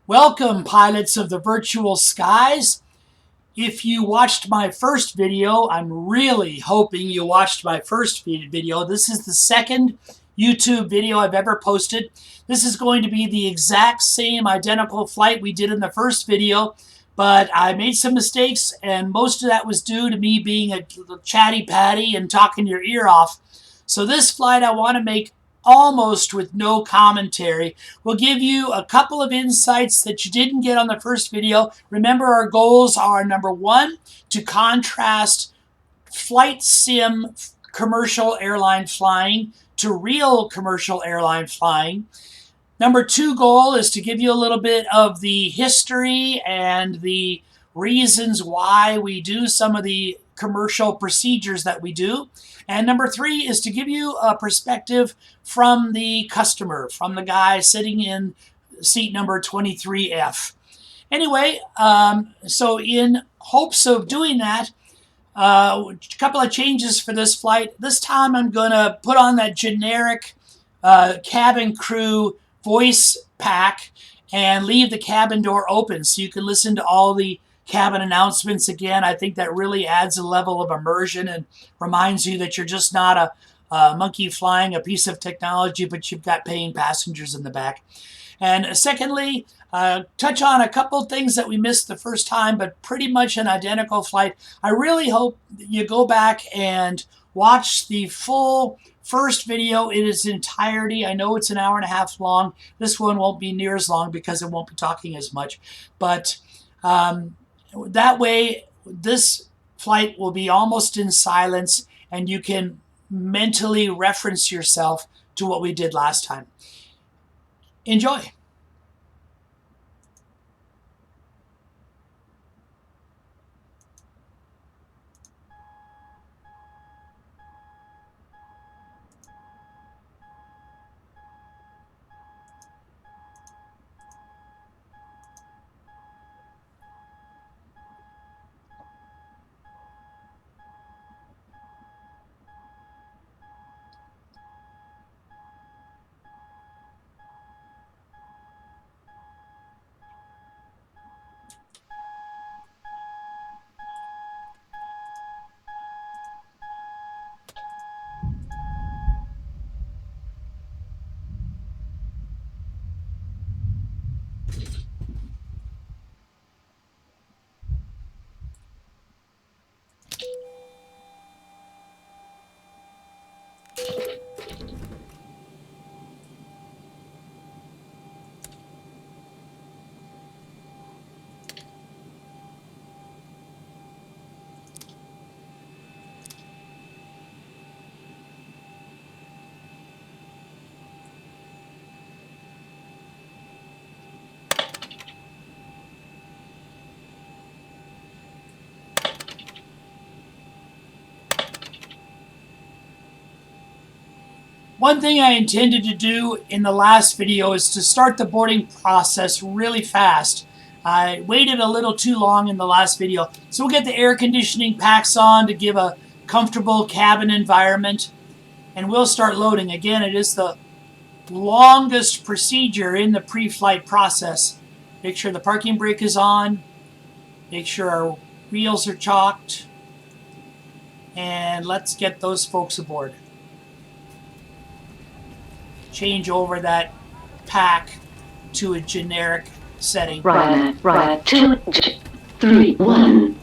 Welcome, pilots of the virtual skies. If you watched my first video, I'm really hoping you watched my first video. This is the second YouTube video I've ever posted. This is going to be the exact same identical flight we did in the first video, but I made some mistakes, and most of that was due to me being a chatty patty and talking your ear off. So this flight I want to make almost with no commentary. We'll give you a couple of insights that you didn't get on the first video. Remember, our goals are, number one, to contrast flight sim commercial airline flying to real commercial airline flying. Number two goal is to give you a little bit of the history and the reasons why we do some of the commercial procedures that we do. And number three is to give you a perspective from the customer, from the guy sitting in seat number 23F. Anyway, so in hopes of doing that, a couple of changes for this flight. This time I'm going to put on that generic cabin crew voice pack and leave the cabin door open so you can listen to all the cabin announcements again. I think that really adds a level of immersion and reminds you that you're just not a monkey flying a piece of technology, but you've got paying passengers in the back. And secondly, touch on a couple things that we missed the first time, but pretty much an identical flight. I really hope you go back and watch the full first video in its entirety. I know it's an hour and a half long. This one won't be near as long because it won't be talking as much. But that way, this flight will be almost in silence, and you can mentally reference yourself to what we did last time. Enjoy. One thing I intended to do in the last video is to start the boarding process really fast. I waited a little too long in the last video. So we'll get the air conditioning packs on to give a comfortable cabin environment. And we'll start loading. Again, it is the longest procedure in the pre-flight process. Make sure the parking brake is on. Make sure our wheels are chalked. And let's get those folks aboard. Change over that pack to a generic setting. Right, 2, 3, 1.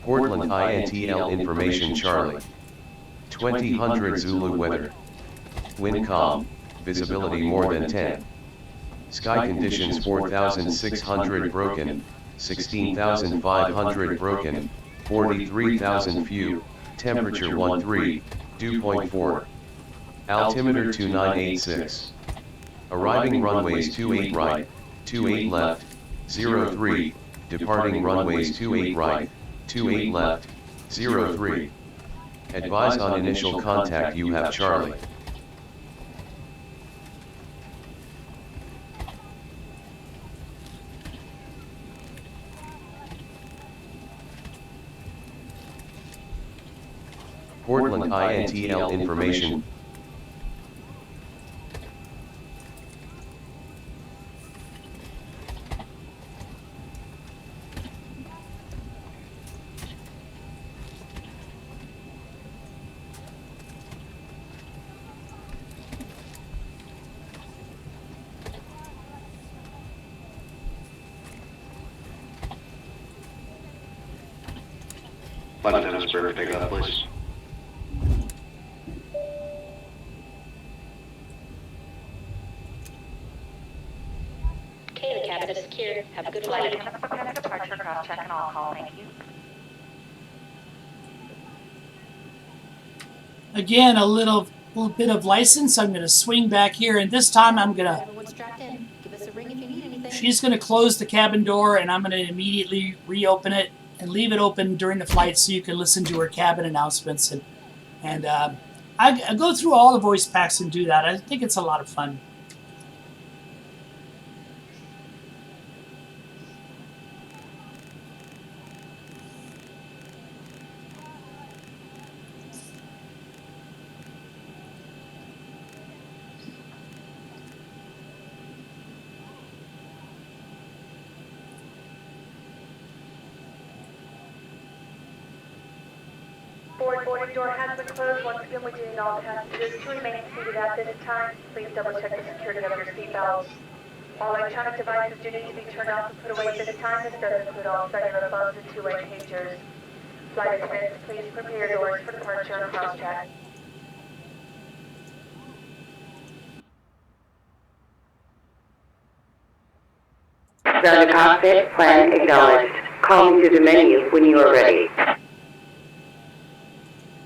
Portland INTL information Charlie. 2000 Zulu weather. Wind calm, visibility more than 10. Sky conditions 4,600 broken, 16,500 broken, 43,000 few, temperature 13, dew point 4. Altimeter 2986. Arriving runways 28 right, 28 left, 03, departing runways 28 right, 28 left, 03. Advise on initial contact you have Charlie. Portland INTL information. Flight attendants, prepare for takeoff, please. Okay, the cabin is secure. Have a good flight. Departure cross-check and all call, thank you. Again, a little bit of license. I'm going to swing back here, and this time I'm going to... Everyone's strapped in. Give us a ring if you need anything. She's going to close the cabin door, and I'm going to immediately reopen it and leave it open during the flight so you can listen to her cabin announcements. And I go through all the voice packs and do that. I think it's a lot of fun. Boarding door has been closed. Once again, we do need all passengers to remain seated at this time. Please double check the security of your seatbelts. All electronic devices do need to be turned off and put away at this time. This does include all cellular phones and two-way pagers. Flight attendants, please prepare your doors for departure and cross-check. The cockpit plan acknowledged. Call me to the menu when you are ready.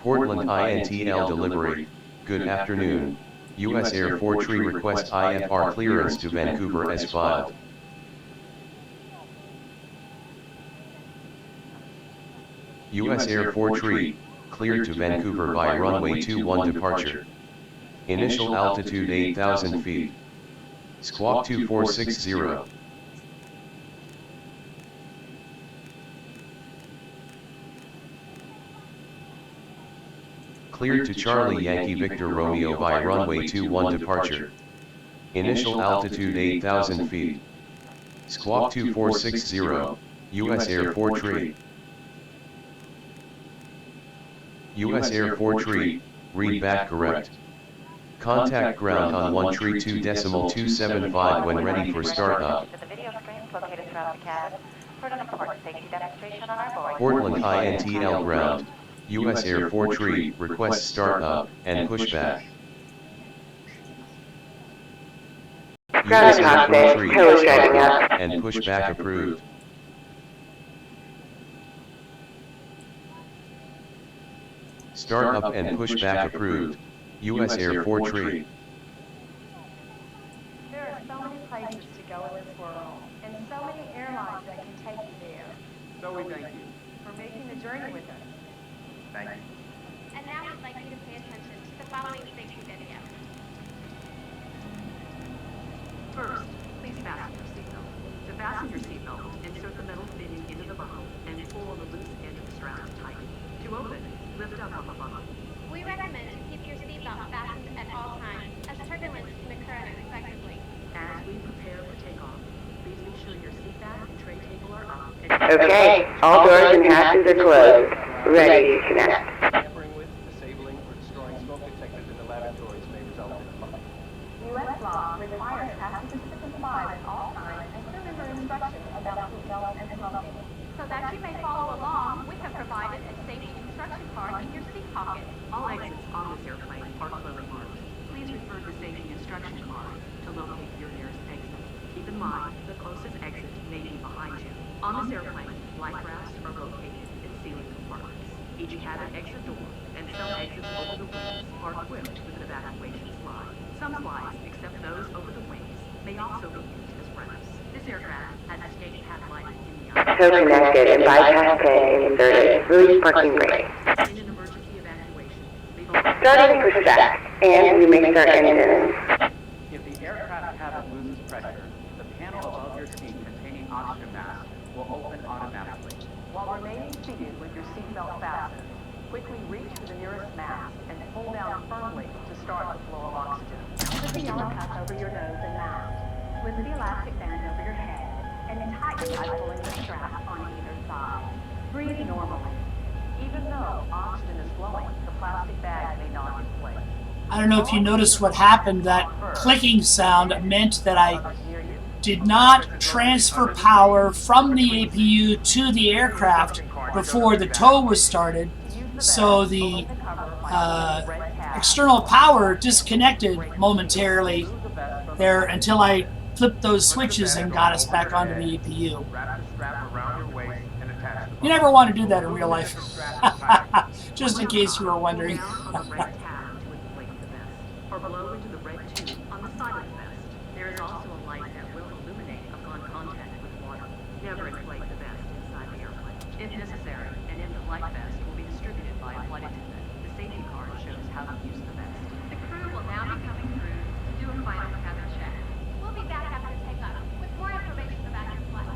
Portland INTL delivery. Good afternoon. U.S. Air Fortree request IFR clearance to Vancouver as filed. U.S. Air Fortree, cleared to Vancouver by runway 21 departure. Initial altitude 8,000 feet. Squawk 2460. Cleared to Charlie Yankee Victor Romeo by runway 21 departure. Initial altitude 8,000 feet. Squawk 2460, U.S. Air Fortree. U.S. Air Fortree, read back correct. Contact ground on 132.275 when ready for startup. The video screens located throughout the cabin for an important safety demonstration on our board. Portland INTL ground. U.S. Air Fortree request startup and pushback. U.S. Air Fortree startup and pushback approved. Startup and pushback approved. U.S. Air Fortree. There are so many places to go in this world, and so many airlines that can take you there. So we thank you. For making the journey with us. Thank you. And now we'd like you to pay attention to the following safety video. First, please fasten your seatbelt. To fasten your seatbelt, insert the metal fitting into the buckle and pull on the loose end of the strap tight. To open, lift up on the buckle. We recommend to keep your seatbelt fastened at all times, as turbulence can occur unexpectedly. As we prepare for takeoff, please make sure your seat back and tray table are up. Okay, all doors and hatches are closed. Ready to connect. Tampering with, disabling, or destroying smoke detectors in the laboratories may result in a fine. U.S. law requires passengers to comply at all times and clearly instructions about seatbelts and smoking. So that you may follow along, we have provided provided a safety instruction card in your seat pocket. All exits on this airplane are clearly marked. Please refer to the safety instruction card to locate your nearest exit. Keep in mind, the closest exit may be behind you. On this airplane, life rafts are located in ceiling compartments. Each cabin exit door and some exits over the wings are equipped with an evacuation slide. Some slides, except those over the wings, may also be used as ramps. This aircraft has escape path lighting in the eye. So connected and bypass pin inserted. Release parking brake. In an emergency evacuation, leave all Starting pushback, and we may start engines. If the aircraft cabin loses pressure, the panel above your seat containing oxygen mask will open automatically. While remaining seated with your seatbelt fastened, quickly reach for the nearest mask and pull down firmly to start the flow of oxygen. Put the yellow cuff over your nose and mouth. Lift the elastic band over your head and tighten by pulling the strap on either side. Breathe normally. Even though oxygen is flowing, the plastic bag may not inflate. I don't know if you noticed what happened. That clicking sound meant that I did not transfer power from the APU to the aircraft before the tow was started. So the external power disconnected momentarily there until I flipped those switches and got us back onto the APU. Wrap the strap around your waist and attach the You never want to do that in real life. Just in case you were wondering. Down on the red tab to inflate the vest, or blow into the red tube on the side of the vest. There is also a light that will illuminate upon contact with water. Never inflate the vest inside the airplane. If necessary, an in-flight vest will be distributed by a flight attendant. The safety card shows how to use the vest. The crew will now be coming through to do a final cabin check. We'll be back after takeoff with more information about your flight.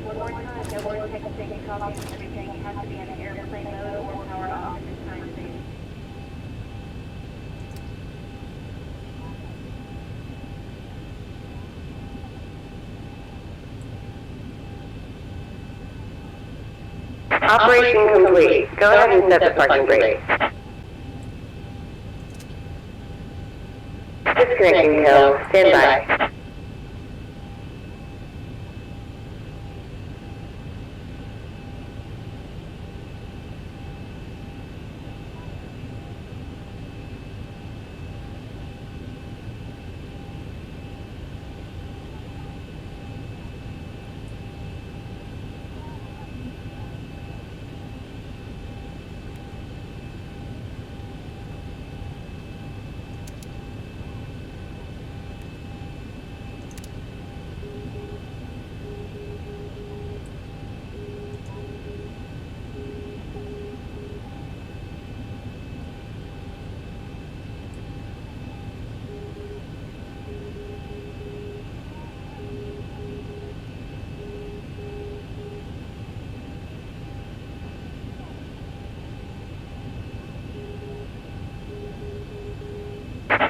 One more time, no more texting, coffee, everything has to be in airplane mode or powered off at this time, please. Operation complete. Go ahead and set the parking brake. Disconnecting tail. Stand by.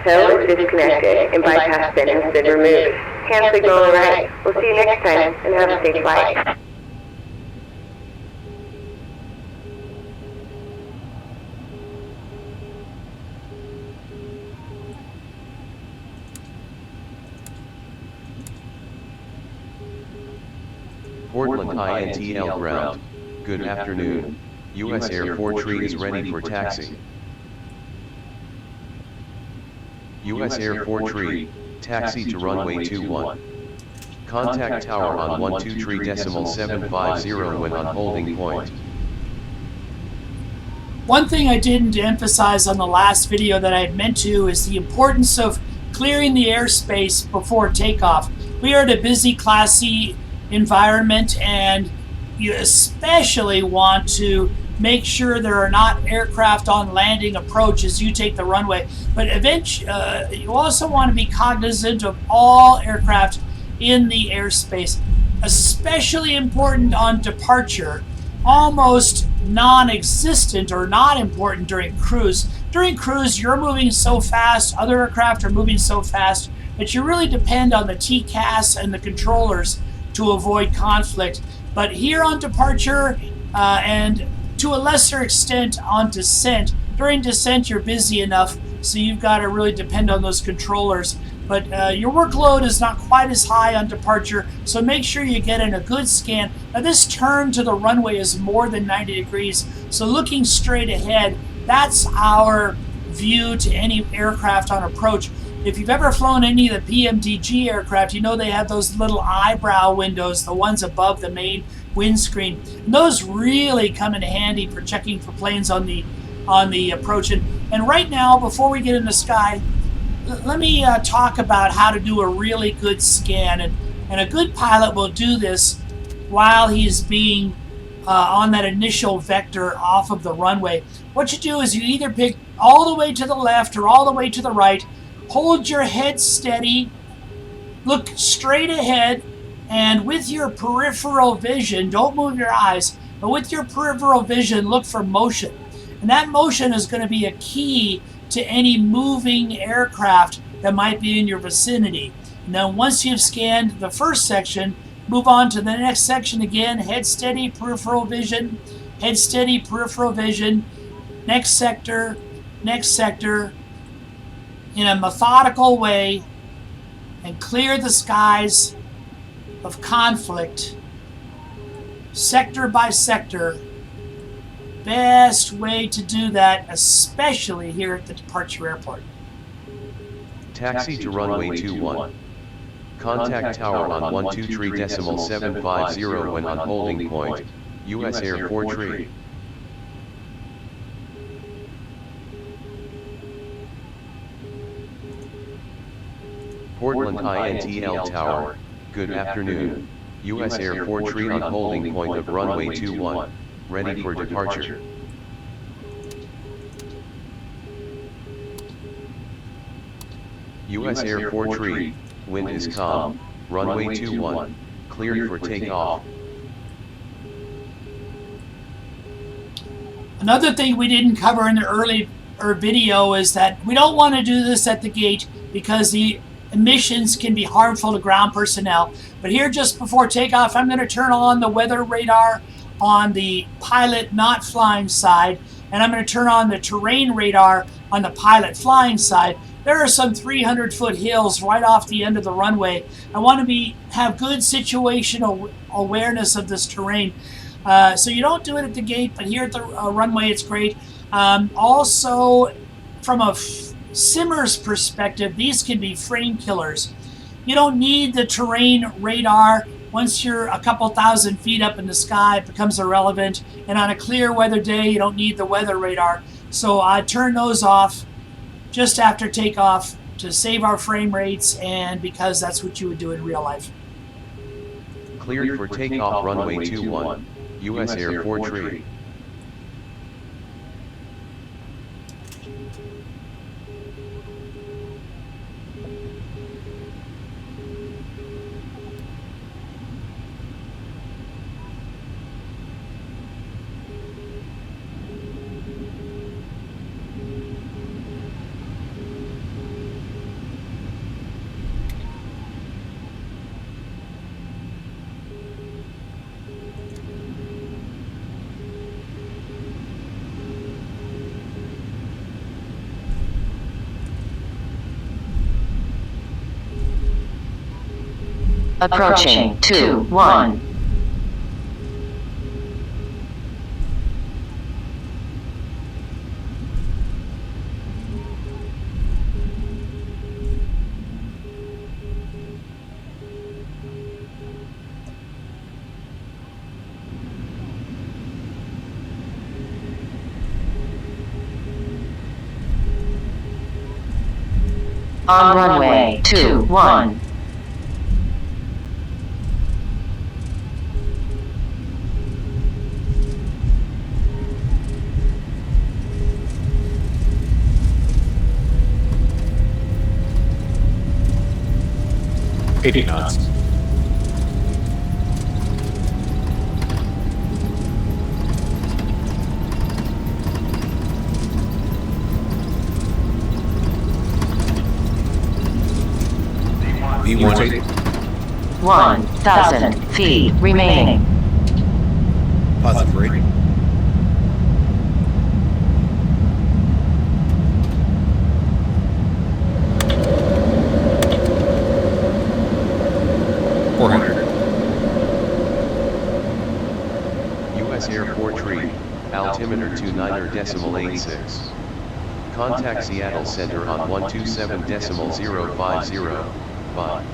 Tow is disconnected and bypass pin has been removed. Hand signal on the right. We'll see you next time and have a safe flight. Portland INTL ground. Good afternoon. U.S. Air 43 is ready for taxi. U.S. Air 43, taxi to runway 21. Contact tower on 123.750 when on holding point. One thing I didn't emphasize on the last video that I had meant to is the importance of clearing the airspace before takeoff. We are at a busy Class C environment, and you especially want to make sure there are not aircraft on landing approach as you take the runway. But eventually, you also want to be cognizant of all aircraft in the airspace, especially important on departure. Almost non-existent or not important during cruise. during cruise, you're moving so fast, other aircraft are moving so fast, that you really depend on the TCAS and the controllers to avoid conflict. But here on departure, and to a lesser extent on descent, during descent you're busy enough, so you've got to really depend on those controllers. But your workload is not quite as high on departure, so make sure you get in a good scan. Now this turn to the runway is more than 90 degrees, so looking straight ahead, that's our view to any aircraft on approach. If you've ever flown any of the PMDG aircraft, you know they have those little eyebrow windows, the ones above the main windscreen. And those really come in handy for checking for planes on the approach. And right now, before we get in the sky, let me talk about how to do a really good scan. And a good pilot will do this while he's being on that initial vector off of the runway. What you do is you either pick all the way to the left or all the way to the right, hold your head steady, look straight ahead, and with your peripheral vision, don't move your eyes, but with your peripheral vision, look for motion. And that motion is going to be a key to any moving aircraft that might be in your vicinity. And then once you've scanned the first section, move on to the next section again, head steady, peripheral vision, head steady, peripheral vision, next sector, in a methodical way, and clear the skies of conflict, sector by sector. Best way to do that, especially here at the departure airport. Taxi to runway 21. Contact tower on 123.750 when on holding point, U.S. Air 4 tree. Portland INTL Tower, good afternoon, U.S. Air 4 tree on holding point of runway 21, ready for departure. U.S. Air 4 tree, wind is calm, runway 21, cleared for takeoff. Another thing we didn't cover in the earlier video is that we don't want to do this at the gate because the emissions can be harmful to ground personnel. But here just before takeoff, I'm going to turn on the weather radar on the pilot not flying side, and I'm going to turn on the terrain radar on the pilot flying side. There are some 300-foot hills right off the end of the runway. I want to have good situational awareness of this terrain. So you don't do it at the gate, but here at the runway it's great. Also, from a simmer's perspective, these can be frame killers. You don't need the terrain radar. Once you're a couple thousand feet up in the sky, it becomes irrelevant. And on a clear weather day, you don't need the weather radar. So I turn those off just after takeoff to save our frame rates, and because that's what you would do in real life. Cleared for takeoff runway 21, U.S. Air 4 tree. Approaching 2-1. On runway 21. knots. 180. 1,000 feet remaining. Positive rating. U.S. Airport tree, altimeter 29.86. Contact Seattle Center on 127.050, bye.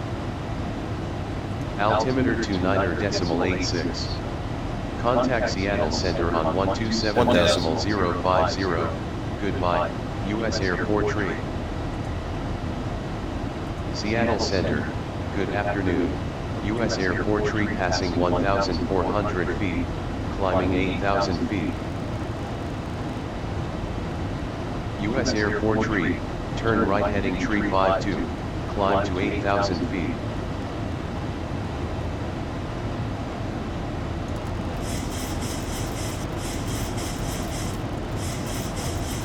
Altimeter 29.86. Contact Seattle Center on 127.050, goodbye, U.S. Airport tree. Seattle Center, good afternoon, U.S. Airport tree passing 1,400 feet, climbing 8,000 feet. U.S. Airport tree, turn right heading tree 52, climb to 8,000 feet.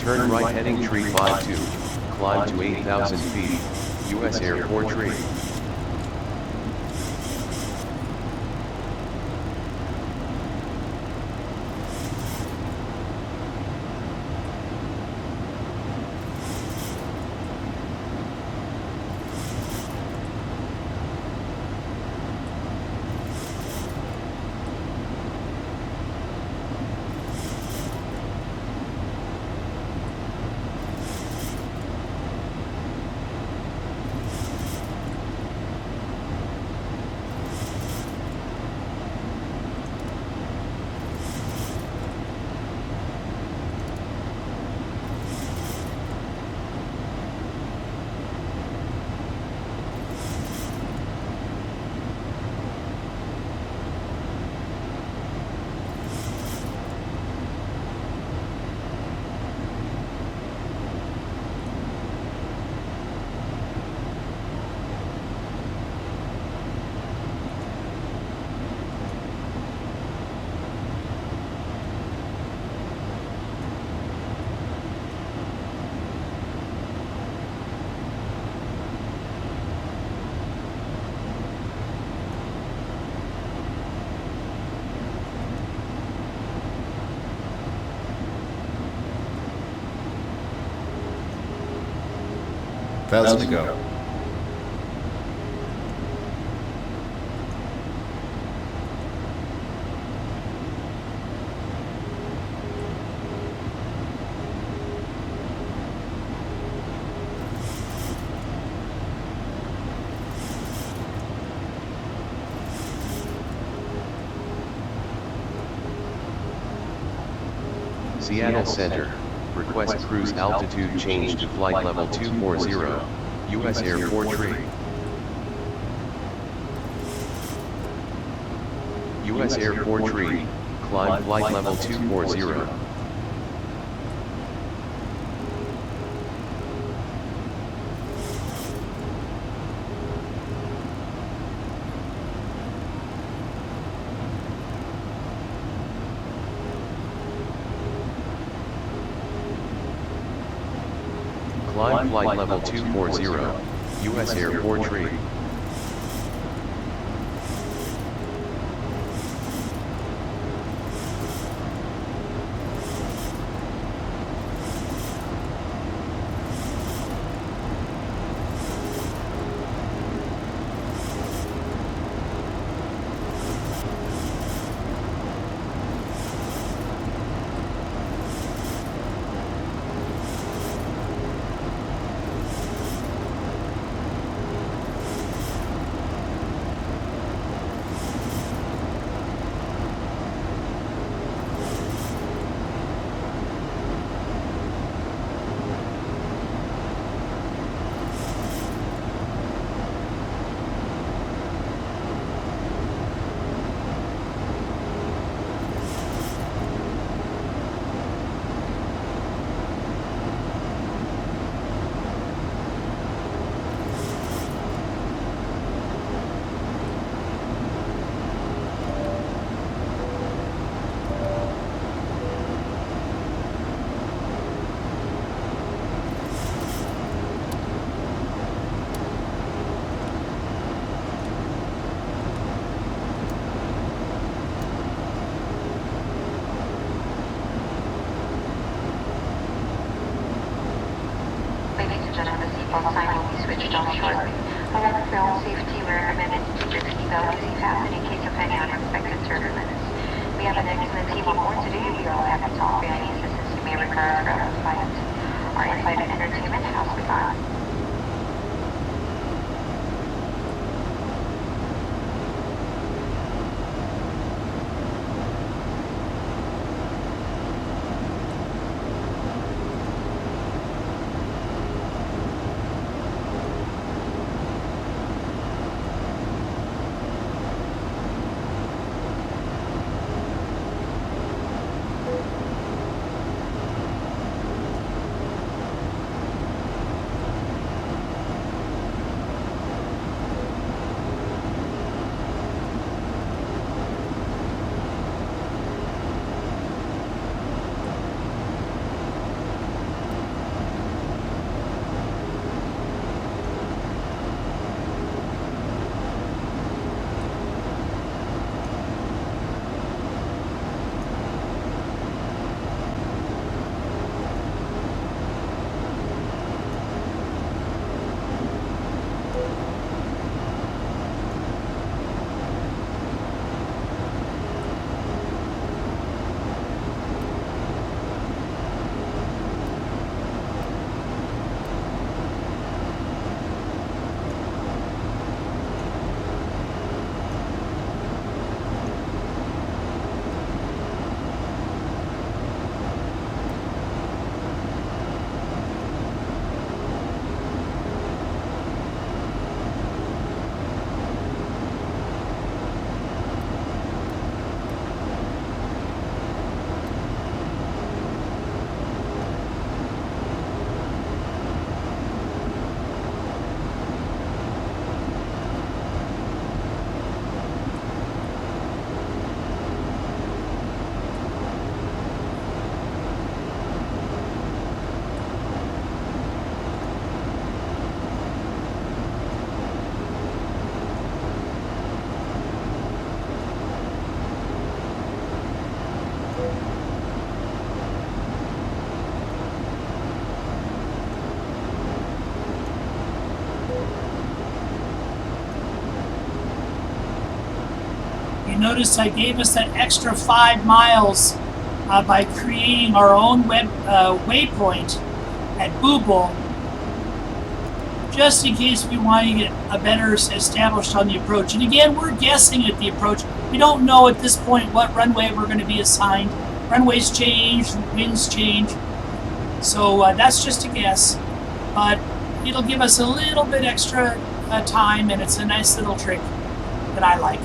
Turn right heading tree 52, climb to 8,000 feet, U.S. Airport tree. Thousand to go. Seattle Center, request cruise altitude change to flight level 240, U.S. Airport tree. U.S. Airport tree, climb flight level 240. Climb flight level 240, U.S. Airport tree. touchdown shortly. However, for all safety, we recommend that you keep your seatbelt easy fastened in case of any unexpected turbulence. We have an excellent team on board today. We are all happy to offer any assistance you may require throughout the flight. Our in-flight entertainment has begun. You notice I gave us that extra 5 miles by creating our own waypoint at Booble, just in case we want to get a better established on the approach. And again, we're guessing at the approach. We don't know at this point what runway we're going to be assigned. Runways change, winds change. So that's just a guess. But it'll give us a little bit extra time, and it's a nice little trick that I like.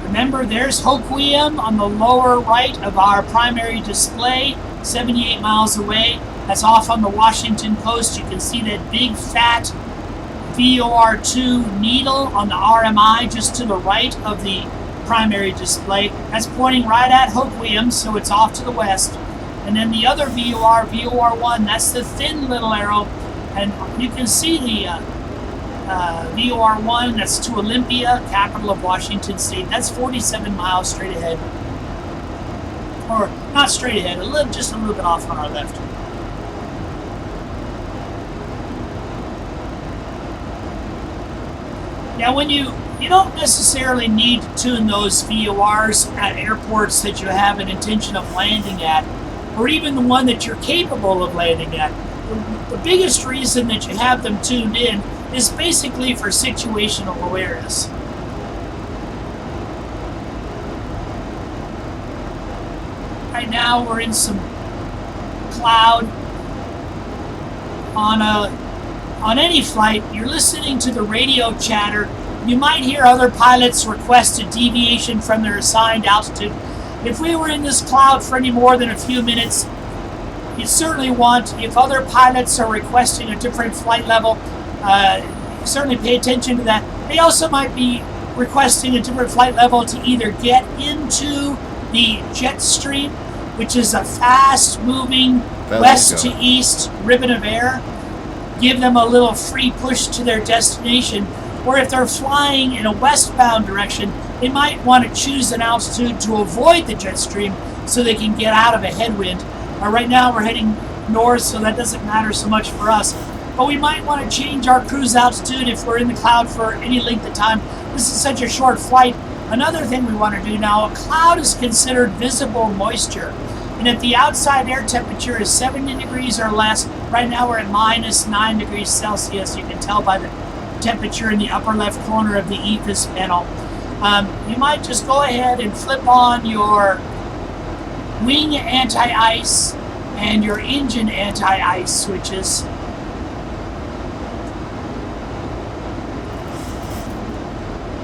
Remember, there's Hoquiam on the lower right of our primary display, 78 miles away. That's off on the Washington coast. You can see that big, fat VOR2 needle on the RMI just to the right of the primary display. That's pointing right at Hope Williams, so it's off to the west. And then the other VOR, VOR1, that's the thin little arrow. And you can see the VOR1, that's to Olympia, capital of Washington State. That's 47 miles straight ahead. Or not straight ahead, just a little bit off on our left. Now, when you don't necessarily need to tune those VORs at airports that you have an intention of landing at, or even the one that you're capable of landing at. The biggest reason that you have them tuned in is basically for situational awareness. Right now we're in some cloud. On any flight, you're listening to the radio chatter. You might hear other pilots request a deviation from their assigned altitude. If we were in this cloud for any more than a few minutes, you certainly want, if other pilots are requesting a different flight level, certainly pay attention to that. They also might be requesting a different flight level to either get into the jet stream, which is a fast-moving west to east ribbon of air, give them a little free push to their destination, or if they're flying in a westbound direction, they might want to choose an altitude to avoid the jet stream so they can get out of a headwind. Right now we're heading north, so that doesn't matter so much for us. But we might want to change our cruise altitude if we're in the cloud for any length of time. This is such a short flight. Another thing we want to do now, a cloud is considered visible moisture. And if the outside air temperature is 70 degrees or less, right now we're at minus 9 degrees Celsius. You can tell by the temperature in the upper left corner of the EFIS panel. You might just go ahead and flip on your wing anti-ice and your engine anti-ice switches.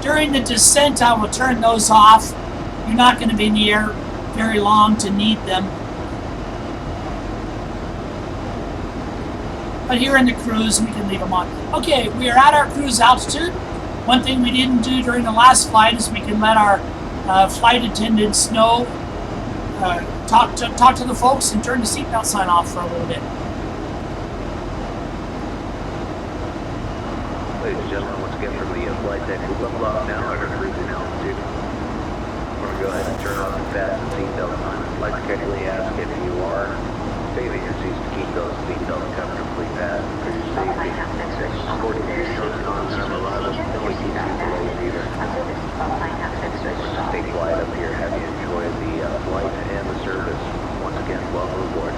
During the descent, I will turn those off. You're not going to be in the air very long to need them. But here in the cruise, we can leave them on. Okay, we are at our cruise altitude. One thing we didn't do during the last flight is we can let our flight attendants know, talk to the folks and turn the seatbelt sign off for a little bit. Ladies and gentlemen, once again from the flight deck, we'll level off now at our cruising altitude. We're going to go ahead and turn off the fasten seatbelt sign. I'd like to kindly ask if you are saving your seats to keep those seatbelts comfortably fastened for your safety. 640 short on and reliable. No easy delays either. Stay quiet up here. Have you enjoyed the flight and the service? Once again, welcome aboard.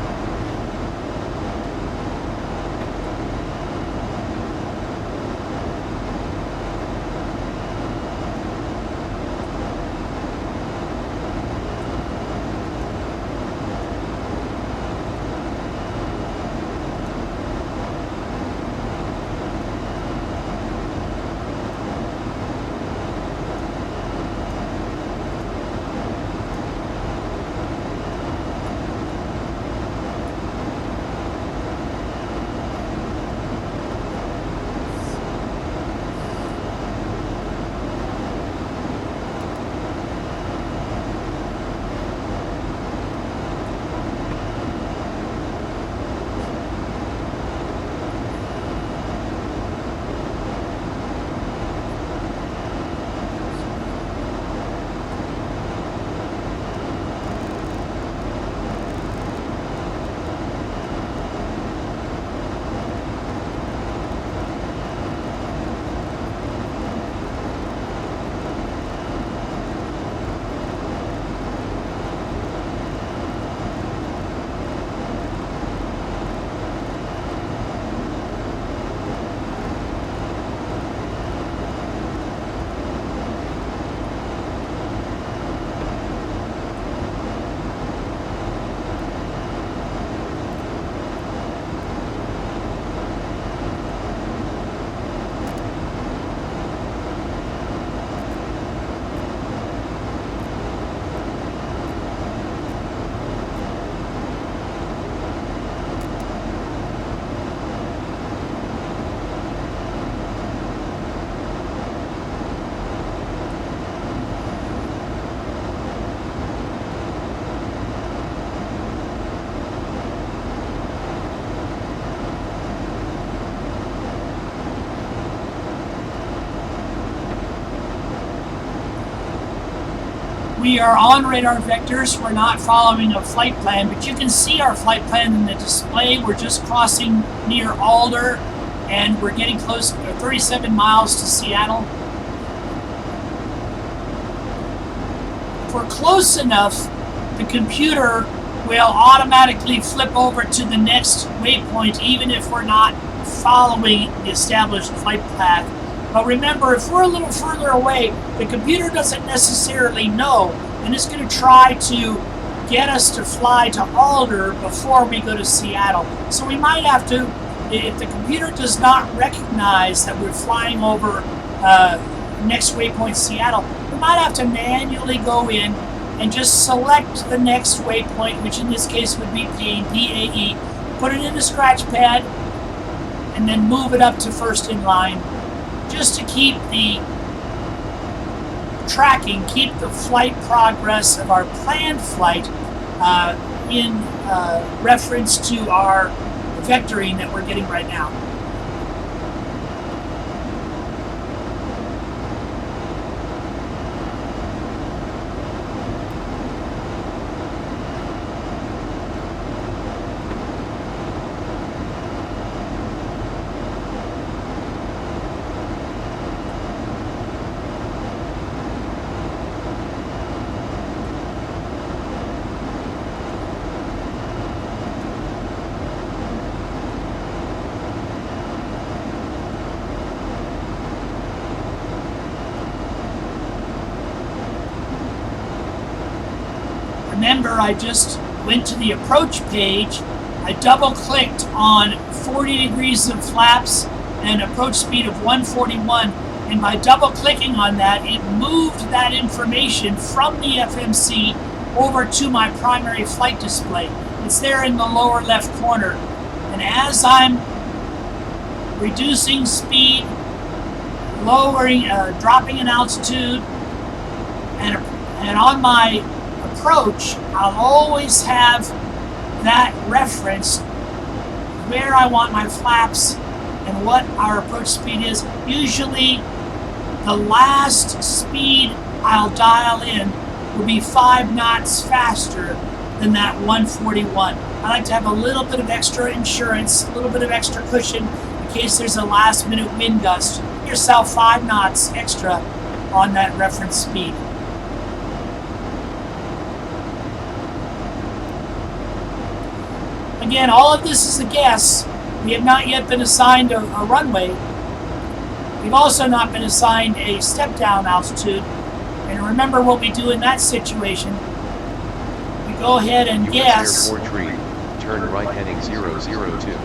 We are on radar vectors. We're not following a flight plan, but you can see our flight plan in the display. We're just crossing near Alder, and we're getting close, 37 miles to Seattle. If we're close enough, the computer will automatically flip over to the next waypoint, even if we're not following the established flight path. But remember, if we're a little further away, the computer doesn't necessarily know, and it's going to try to get us to fly to Alder before we go to Seattle. So we might have to, if the computer does not recognize that we're flying over next waypoint Seattle, we might have to manually go in and just select the next waypoint, which in this case would be PAE, put it in the scratch pad, and then move it up to first in line, just to keep the tracking, keep the flight progress of our planned flight in reference to our vectoring that we're getting right now. Remember, I just went to the approach page. I double-clicked on 40 degrees of flaps and approach speed of 141, and by double-clicking on that, it moved that information from the FMC over to my primary flight display. It's there in the lower left corner. And as I'm reducing speed, lowering, dropping in altitude, and on my approach, I'll always have that reference where I want my flaps and what our approach speed is. Usually the last speed I'll dial in will be 5 knots faster than that 141. I like to have a little bit of extra insurance, a little bit of extra cushion in case there's a last minute wind gust. Give yourself 5 knots extra on that reference speed. Again, all of this is a guess. We have not yet been assigned a runway. We've also not been assigned a step-down altitude. And remember what we do in that situation. We go ahead and guess. Airport tree, turn right heading 002.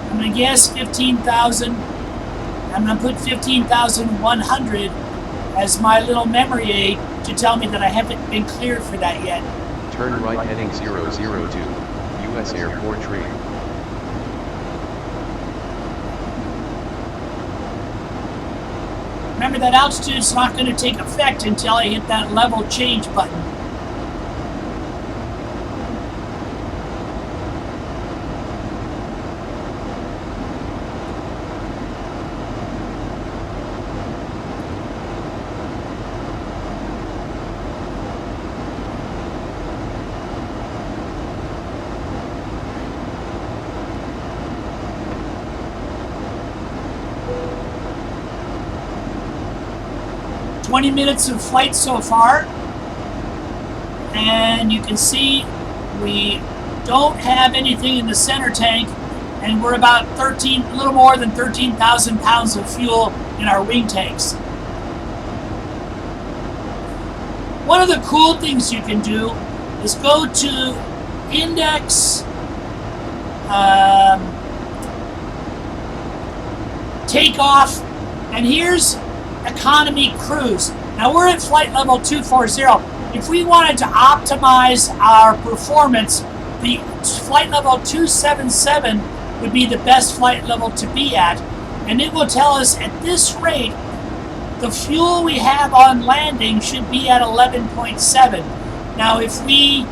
I'm going to guess 15,000. I'm going to put 15,100 as my little memory aid to tell me that I haven't been cleared for that yet. Turn right heading 002, U.S. Airport tree. Remember that altitude's not going to take effect until I hit that level change button. Minutes of flight so far, and you can see we don't have anything in the center tank, and we're about a little more than 13,000 pounds of fuel in our wing tanks. One of the cool things you can do is go to Index, Takeoff, and here's Economy Cruise. Now we're at flight level 240. If we wanted to optimize our performance, the flight level 277 would be the best flight level to be at, and it will tell us at this rate the fuel we have on landing should be at 11.7. Now, if we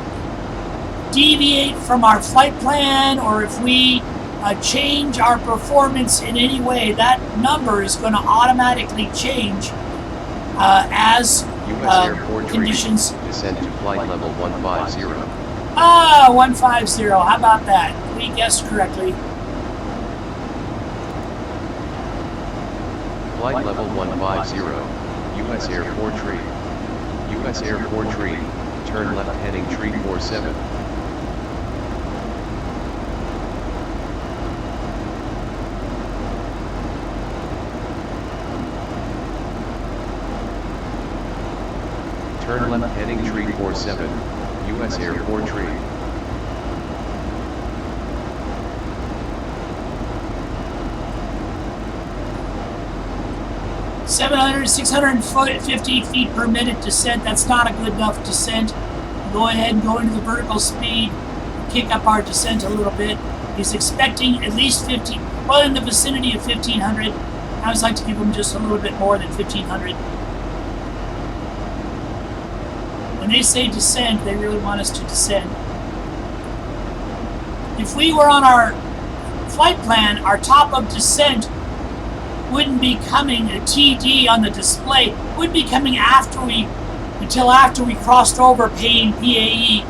deviate from our flight plan, or if we change our performance in any way, that number is going to automatically change as U.S. Airport conditions. Descend to flight level 150. 150. How about that? We guessed correctly. Flight level 150. U.S. Airport tree. U.S. Airport tree. Turn left heading tree 47. Turn left heading tree 47. U.S. Airport tree. $700, 650 feet per minute descent. That's not a good enough descent. Go ahead and go into the vertical speed. Kick up our descent a little bit. He's expecting at least 15, well, in the vicinity of 1,500. I always like to give him just a little bit more than 1,500. When they say descend, they really want us to descend. If we were on our flight plan, our top of descent wouldn't be coming, a TD on the display, wouldn't be coming until after we crossed over paying PAE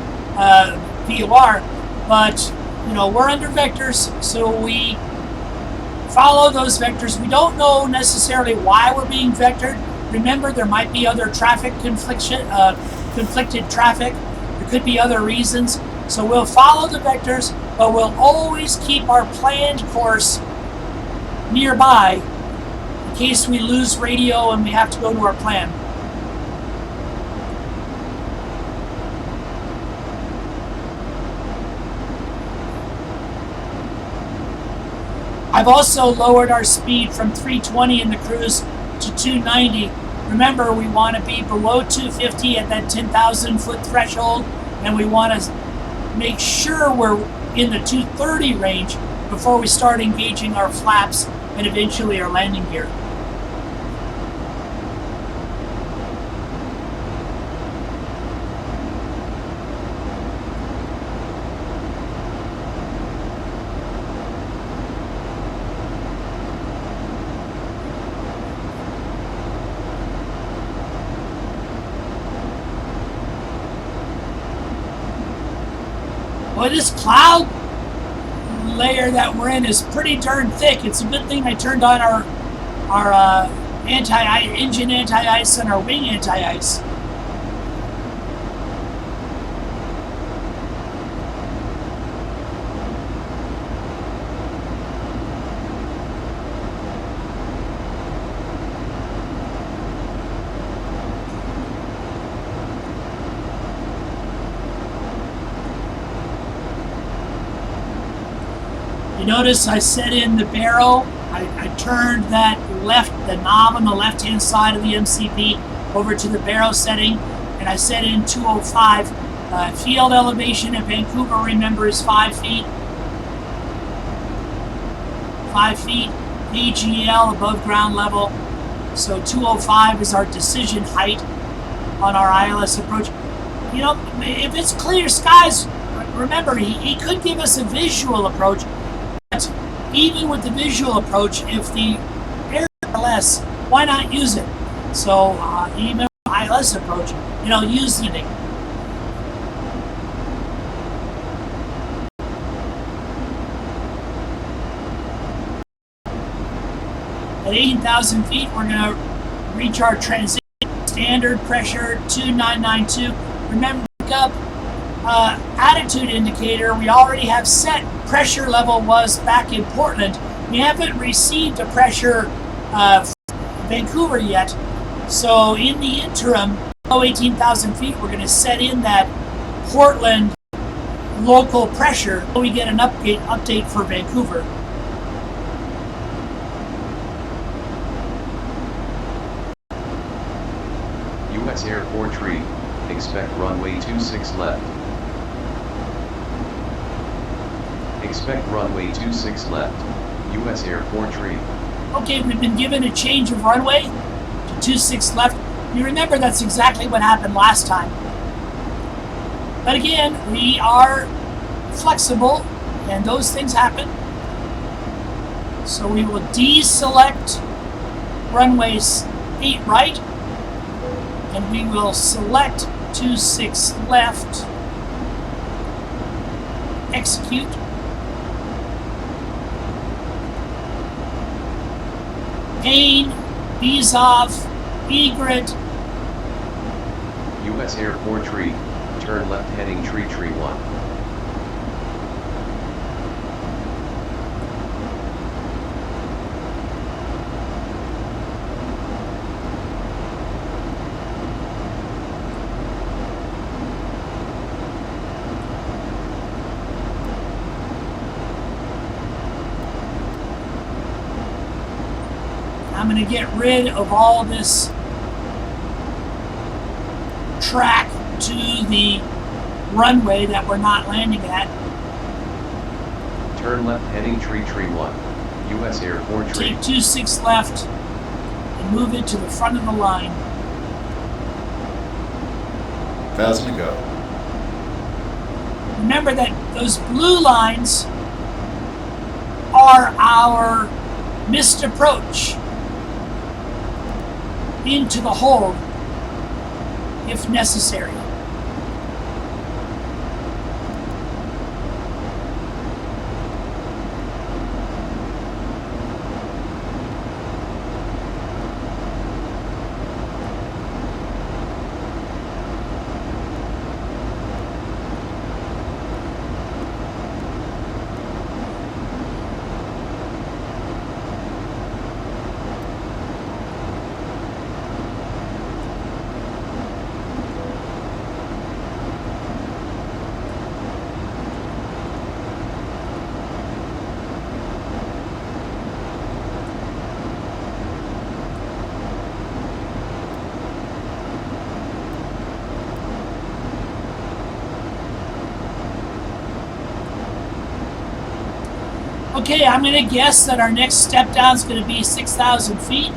VOR. But, you know, we're under vectors, so we follow those vectors. We don't know necessarily why we're being vectored. Remember, there might be other traffic conflicted traffic. There could be other reasons. So we'll follow the vectors, but we'll always keep our planned course nearby in case we lose radio and we have to go to our plan. I've also lowered our speed from 320 in the cruise to 290. Remember, we want to be below 250 at that 10,000 foot threshold, and we want to make sure we're in the 230 range before we start engaging our flaps and eventually our landing gear. Well, this cloud layer that we're in is pretty darn thick. It's a good thing I turned on our engine anti-ice and our wing anti-ice. You notice I set in the barrel. I turned the knob on the left-hand side of the MCP over to the barrel setting, and I set in 205. Field elevation at Vancouver, remember, is 5 feet. 5 feet. AGL above ground level. So 205 is our decision height on our ILS approach. You know, if it's clear skies, remember, he could give us a visual approach. Even with the visual approach, if the air is less, why not use it? So even ILS approach, you know, use the thing. At 18,000 feet, we're going to reach our transition standard pressure 2992. Remember, up attitude indicator we already have set. Pressure level was back in Portland. We haven't received a pressure Vancouver yet. So in the interim, below 18,000 feet, we're going to set in that Portland local pressure so we get an update for Vancouver. U.S. Airport tree. Expect runway 26 left. Expect runway 26 left. U.S. Airport tree. Okay, we've been given a change of runway to 26 left. You remember that's exactly what happened last time. But again, we are flexible, and those things happen. So we will deselect runways 8 right, and we will select 26 left, execute. Payne, Bezov, Egret. U.S. Airport tree, turn left heading tree 1. I'm going to get rid of all this track to the runway that we're not landing at. Turn left heading tree 1. U.S. Airport tree. Take 26 left and move it to the front of the line. 1,000 to go. Remember that those blue lines are our missed approach into the hold if necessary. Okay, I'm going to guess that our next step down is going to be 6,000 feet.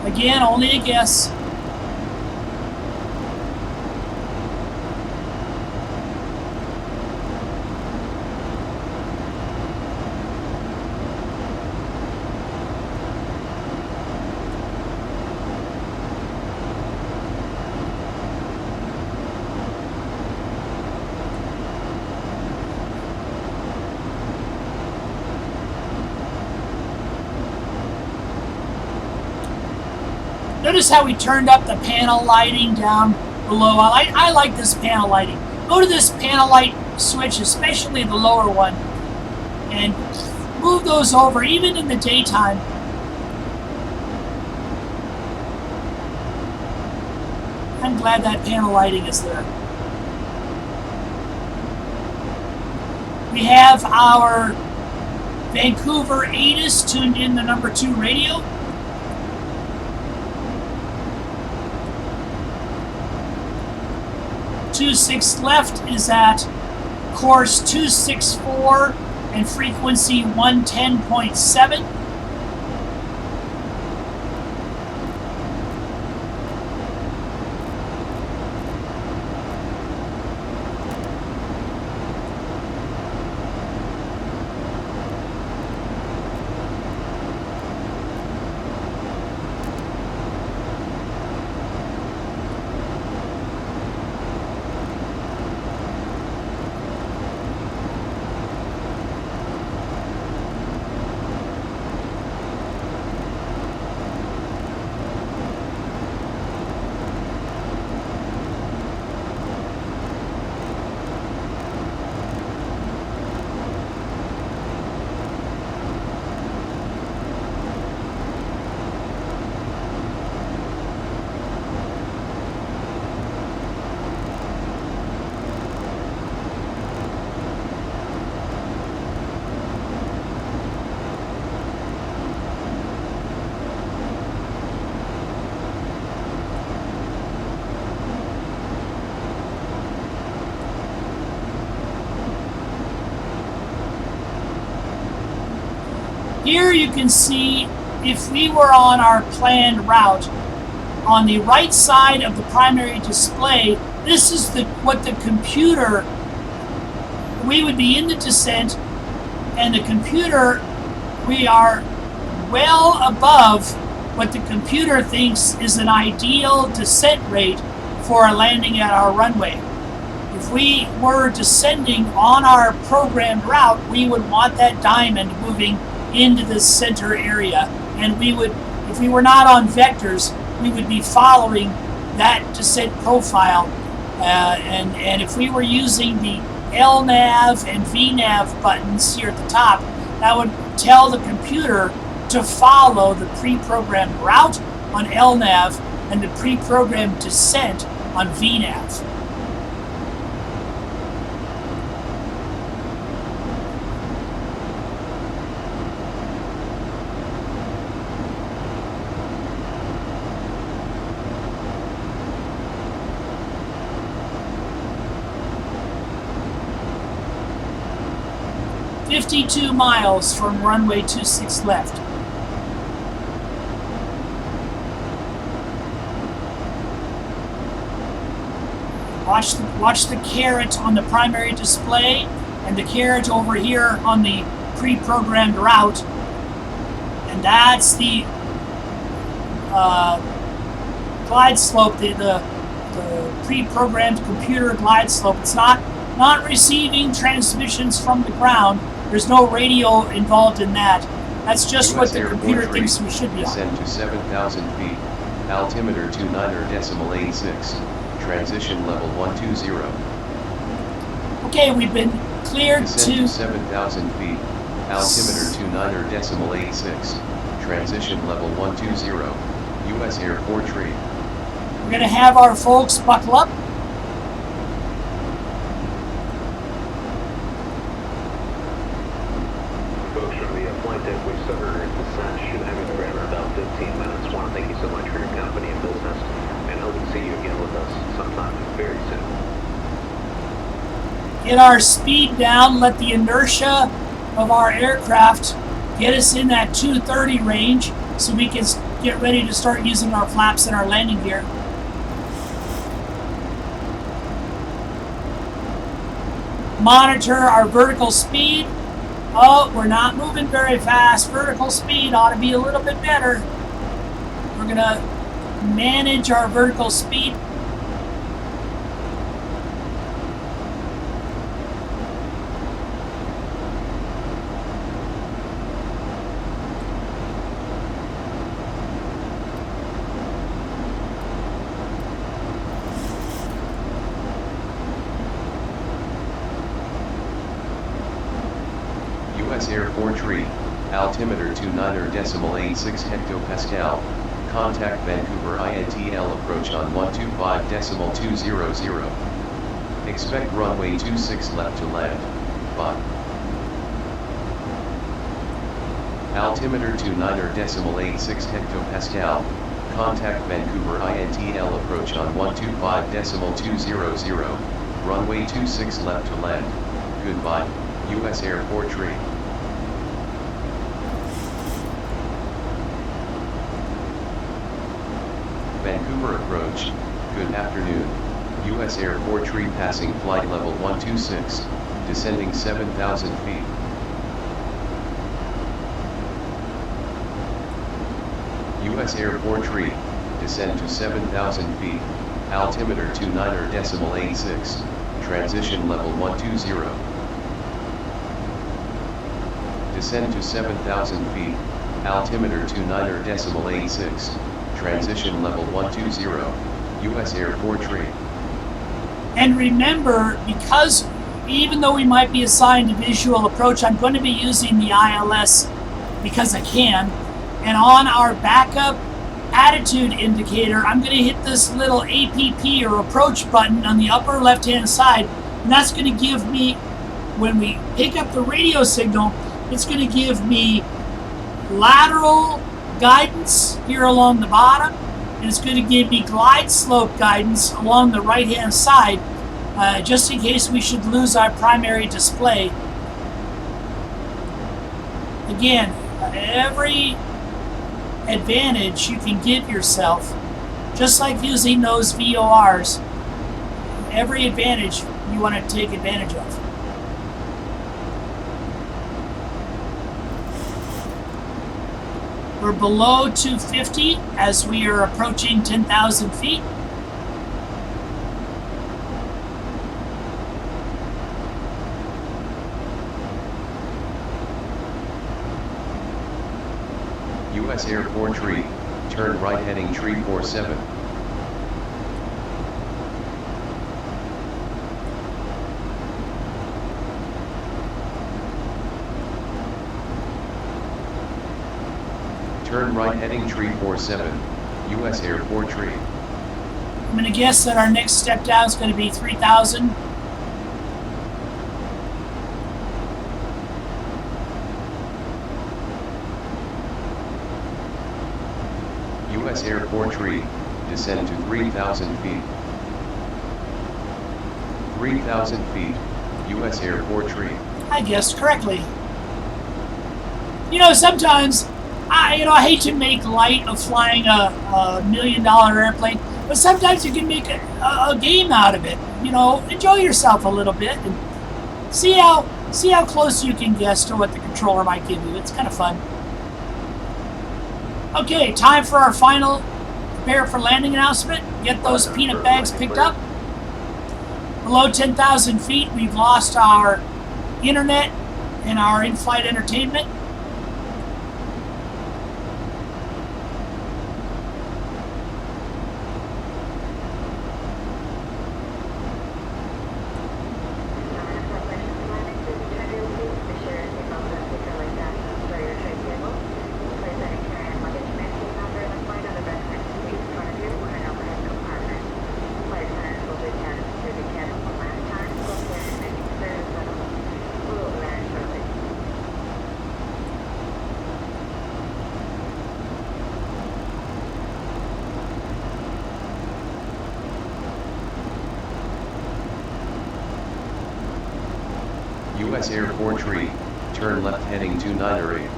Again, only a guess. Notice how we turned up the panel lighting down below. I like this panel lighting. Go to this panel light switch, especially the lower one, and move those over, even in the daytime. I'm glad that panel lighting is there. We have our Vancouver ATIS tuned in the number 2 radio. .26 left is at course 264 and frequency 110.7. Here you can see if we were on our planned route, on the right side of the primary display, this is what the computer, we would be in the descent, and the computer, we are well above what the computer thinks is an ideal descent rate for a landing at our runway. If we were descending on our programmed route, we would want that diamond moving into the center area, and we would, if we were not on vectors, we would be following that descent profile, and if we were using the LNAV and VNAV buttons here at the top, that would tell the computer to follow the pre-programmed route on LNAV and the pre-programmed descent on VNAV. "52 miles from runway 26 left." Watch the caret on the primary display and the caret over here on the pre-programmed route, and that's the glide slope, the pre-programmed computer glide slope. It's not receiving transmissions from the ground. There's no radio involved in that. That's just what the computer thinks we should be on. Descend to 7,000 feet. Altimeter 29.86. Transition level 120. Okay, we've been cleared Descend to 7,000 feet. Altimeter 29.86. Transition level 120. U.S. Air Fortree. We're going to have our folks buckle up. Folks from the flight deck, we started descent. Should have you there in about 15 minutes. Want to thank you so much for your company and business, and hope to see you again with us sometime very soon. Get our speed down, let the inertia of our aircraft get us in that 230 range so we can get ready to start using our flaps and our landing gear. Monitor our vertical speed. Oh, we're not moving very fast. Vertical speed ought to be a little bit better. We're going to manage our vertical speed. U.S. Air Fortree. Altimeter 29.86 hectopascal. Contact Vancouver INTL approach on 125.200. Expect runway 26 left to land. Bye. Altimeter 29.86 hectopascal. Contact Vancouver INTL approach on 125.200. Runway 26 left to land. Goodbye, U.S. Air Fortree. Vancouver approach. Good afternoon. U.S. Air Fortree passing flight level 126, descending 7,000 feet. U.S. Air Fortree, descend to 7,000 feet, altimeter 29.86, transition level 120. Descend to 7,000 feet, altimeter 29.86, transition level 120, U.S. Air Fortree. And remember, because even though we might be assigned a visual approach, I'm going to be using the ILS because I can. And on our backup attitude indicator, I'm going to hit this little APP or approach button on the upper left-hand side. And that's going to give me, when we pick up the radio signal, it's going to give me lateral guidance here along the bottom. And it's going to give me glide slope guidance along the right-hand side, just in case we should lose our primary display. Again, every advantage you can give yourself Just like using those VORs, every advantage you want to take advantage of. We're below 250 as we are approaching 10,000 feet. U.S. Airport tree, turn right heading tree 47. Turn right heading tree 47, U.S. Airport tree. I'm going to guess that our next step down is going to be 3,000. U.S. Airport tree, descend to 3,000 feet. 3,000 feet, U.S. Airport tree. I guessed correctly. You know, sometimes, I hate to make light of flying a $1 million airplane, but sometimes you can make a game out of it. You know, enjoy yourself a little bit and see how close you can guess to what the controller might give you. It's kind of fun. Okay, time for our final prepare for landing announcement. Get those peanut bags picked up. Below 10,000 feet, we've lost our internet and our in-flight entertainment. U.S. Airport tree, turn left heading 298.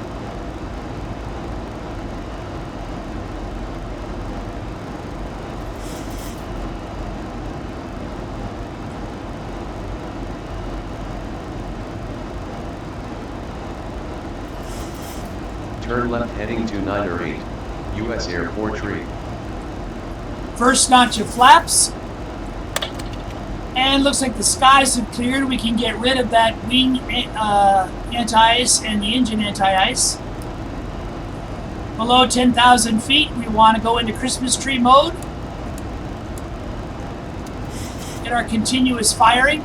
Turn left heading 298, U.S. Airport tree. First notch of flaps. And looks like the skies have cleared. We can get rid of that wing anti-ice and the engine anti-ice. Below 10,000 feet, we want to go into Christmas tree mode. Get our continuous firing.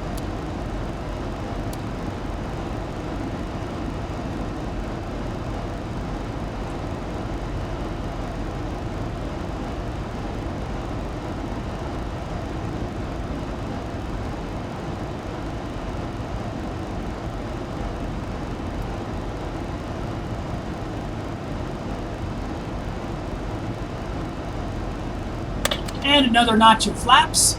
And another notch of flaps.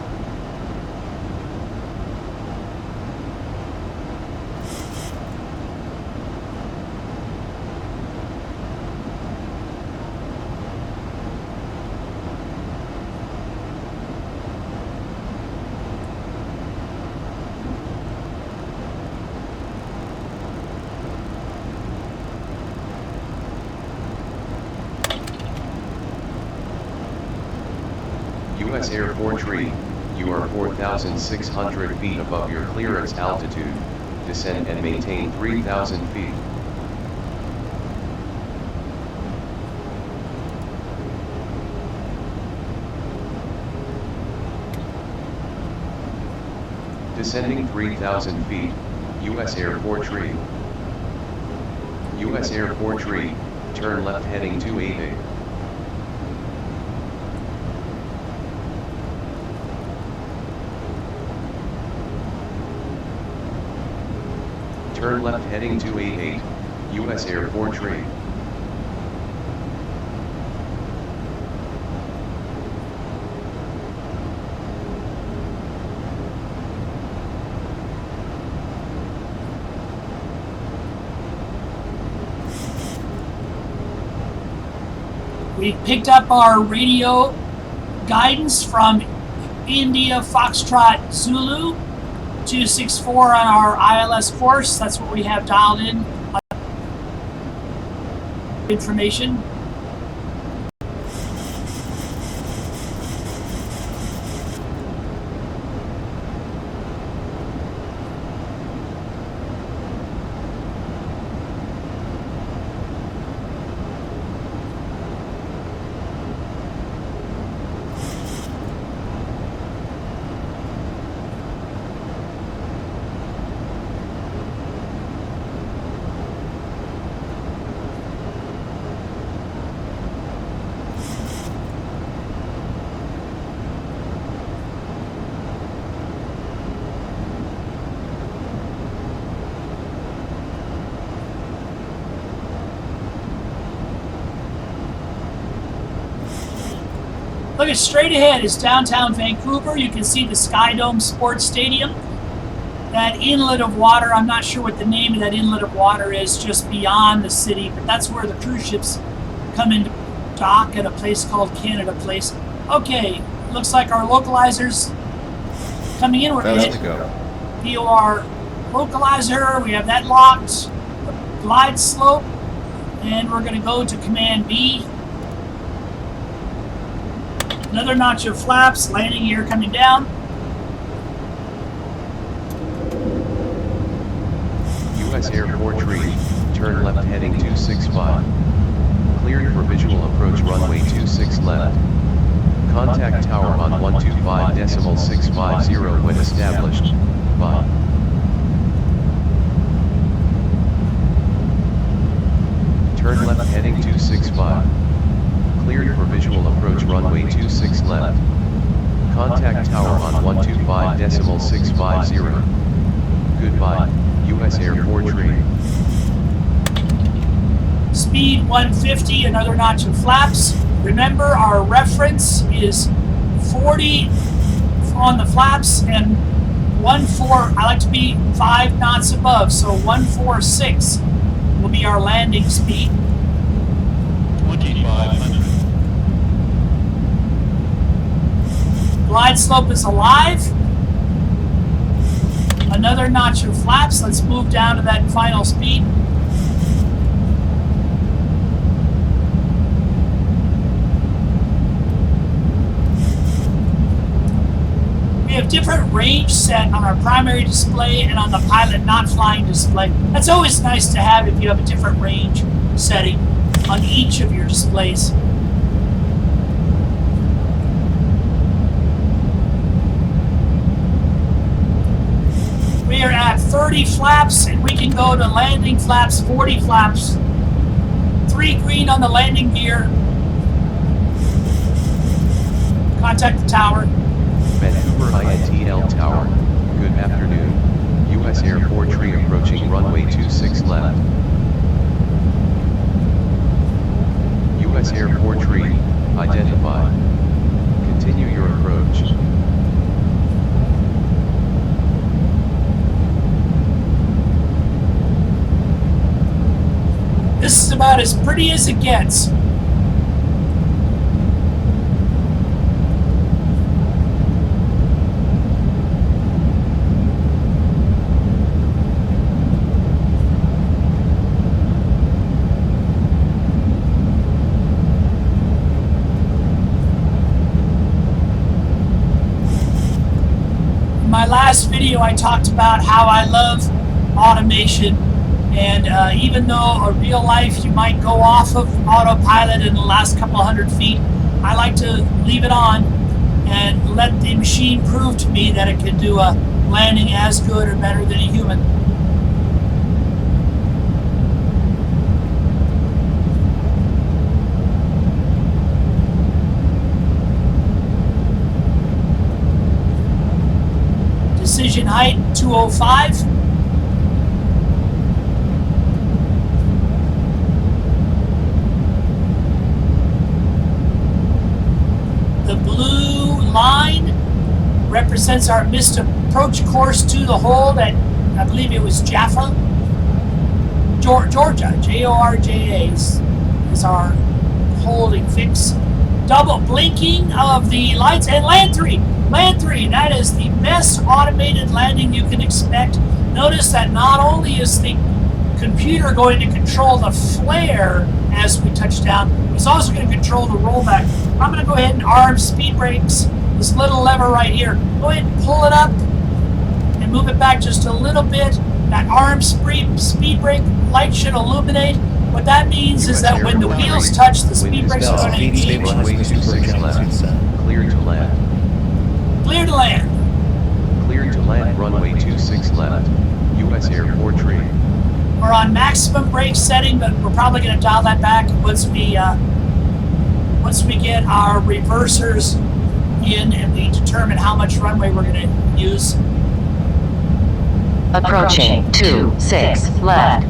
U.S. Airport tree, you are 4,600 feet above your clearance altitude, descend and maintain 3,000 feet. Descending 3,000 feet, U.S. Airport tree. U.S. Airport tree, turn left heading 288. Turn left heading 288, U.S. Airport tree. We picked up our radio guidance from India Foxtrot Zulu 264 on our ILS course. That's what we have dialed in. Information. Look, straight ahead is downtown Vancouver. You can see the Skydome Sports Stadium. That inlet of water, I'm not sure what the name of that inlet of water is, just beyond the city, but that's where the cruise ships come into dock at a place called Canada Place. Okay, looks like our localizers coming in. We're going to go. VOR localizer, we have that locked. Glide slope, and we're going to go to Command B. Another notch of flaps, landing gear coming down. U.S. Airport Tree, turn left heading 265. Cleared for visual approach runway 26 left. Contact tower on 125.650 when established. Bye. Turn left heading 265. Cleared for visual approach runway 26 left. Contact tower on 125.650. Goodbye, U.S. Airport Tree. Speed 150, another notch of flaps. Remember, our reference is 40 on the flaps and 14. I like to be 5 knots above, so 146 will be our landing speed. 2500. Glide slope is alive. Another notch of flaps. Let's move down to that final speed. We have different range set on our primary display and on the pilot not flying display. That's always nice to have if you have a different range setting on each of your displays. We are at 30 flaps and we can go to landing flaps, 40 flaps. 3 green on the landing gear. Contact the tower. Vancouver INTL Tower, good afternoon. U.S. Airport Tree approaching runway 26 left. U.S. Airport Tree, identified. Continue your approach. This is about as pretty as it gets. In my last video, I talked about how I love automation. And even though in real life you might go off of autopilot in the last couple hundred feet, I like to leave it on and let the machine prove to me that it can do a landing as good or better than a human. Decision height 205. The blue line represents our missed approach course to the hold at, I believe it was Jaffa, Georgia. Georgia is our holding fix. double blinking of the lights, and land 3. Land 3, that is the best automated landing you can expect. Notice that not only is the computer going to control the flare as we touch down, it's also going to control the rollback. I'm going to go ahead and arm speed brakes, this little lever right here. Go ahead and pull it up and move it back just a little bit. That arm speed brake light should illuminate. What that means is that when the wheels touch, the speed brakes are going to engage. Runway 26 left. Clear to land. Clear to land. Clear to land. Runway 26 left. U.S. Air 43. We're on maximum brake setting, but we're probably going to dial that back once we get our reversers in and we determine how much runway we're going to use. Approaching 26 left.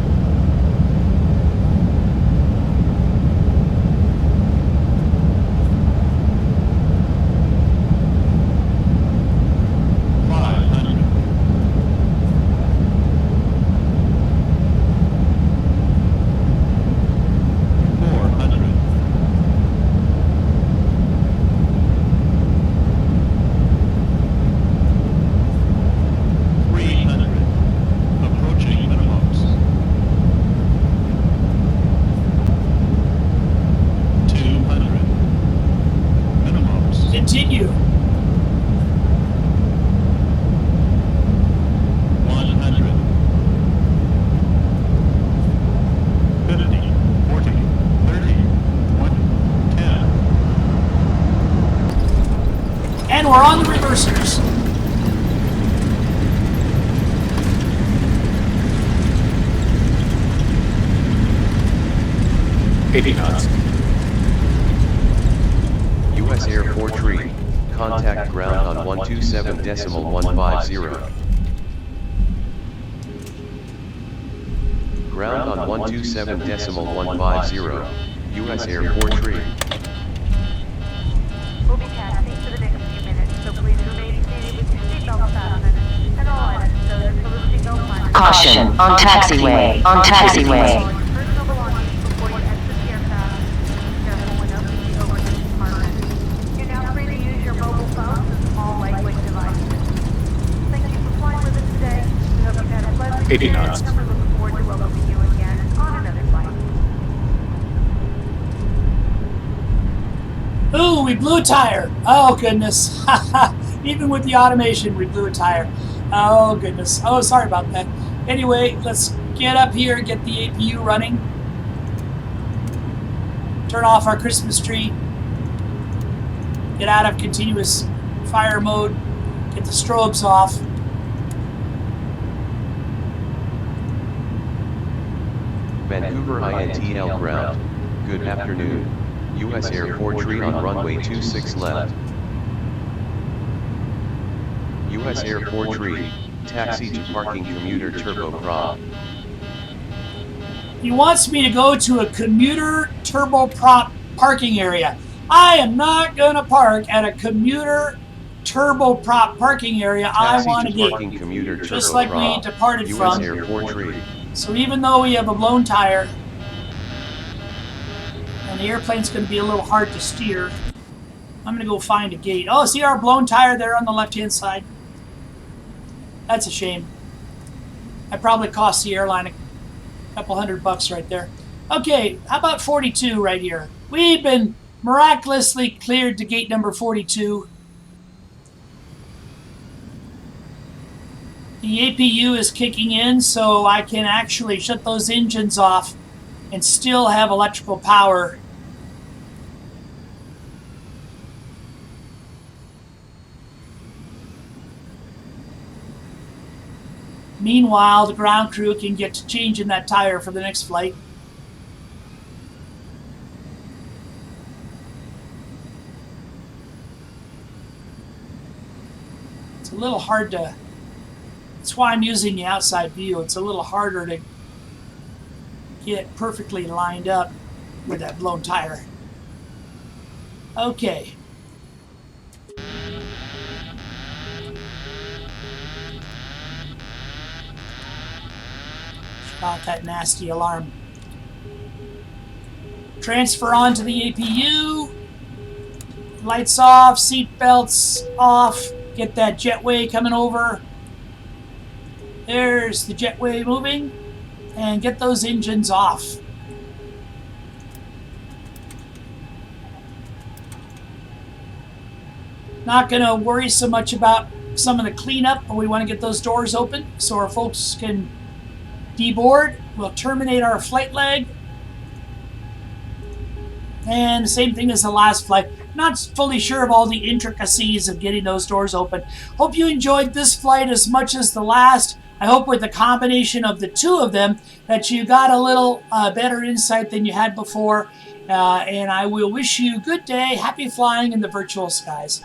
Continue. 100. 50, 40, 30, 10. And we're on the reversers. U.S. Air 43. Contact ground on 127.150. Ground on 127.150. U.S. Air 43. We'll be taxiing for the next few minutes, so please remain seated with your seatbelt fastened and all items so that for the signal sign. Caution on taxiway. On taxiway. Personal belongings before you exit the aircraft. Careful when opening the overhead compartment. You're now free to use your mobile phones and small lightweight devices. Thank you for flying with us today. We hope you've had a pleasant experience and we look forward to welcoming you again on another flight. Ooh, we blew a tire. Oh, goodness. Even with the automation, we blew a tire. Oh, goodness. Oh, sorry about that. Anyway, let's get up here and get the APU running. Turn off our Christmas tree. Get out of continuous fire mode. Get the strobes off. Vancouver INTL ground. Good afternoon. U.S. Air 43 on runway 26 left. U.S. Air 43, taxi to parking commuter turboprop. He wants me to go to a commuter turboprop parking area. I am not going to park at a commuter turboprop parking area. I want to get just like we departed from. Air 43. So even though we have a blown tire, and the airplane's going to be a little hard to steer, I'm going to go find a gate. Oh, see our blown tire there on the left-hand side? That's a shame. That probably cost the airline a couple $100 right there. Okay, how about 42 right here? We've been miraculously cleared to gate number 42. The APU is kicking in, so I can actually shut those engines off and still have electrical power. Meanwhile, the ground crew can get to changing that tire for the next flight. It's a little hard to... That's why I'm using the outside view. It's a little harder to get perfectly lined up with that blown tire. Okay. Shut off that nasty alarm. Transfer on to the APU. lights off, seat belts off. Get that jetway coming over. There's the jetway moving. And get those engines off. Not going to worry so much about some of the cleanup, but we want to get those doors open so our folks can deboard. We'll terminate our flight leg. And the same thing as the last flight. Not fully sure of all the intricacies of getting those doors open. Hope you enjoyed this flight as much as the last. I hope with the combination of the two of them that you got a little better insight than you had before. And I will wish you a good day. Happy flying in the virtual skies.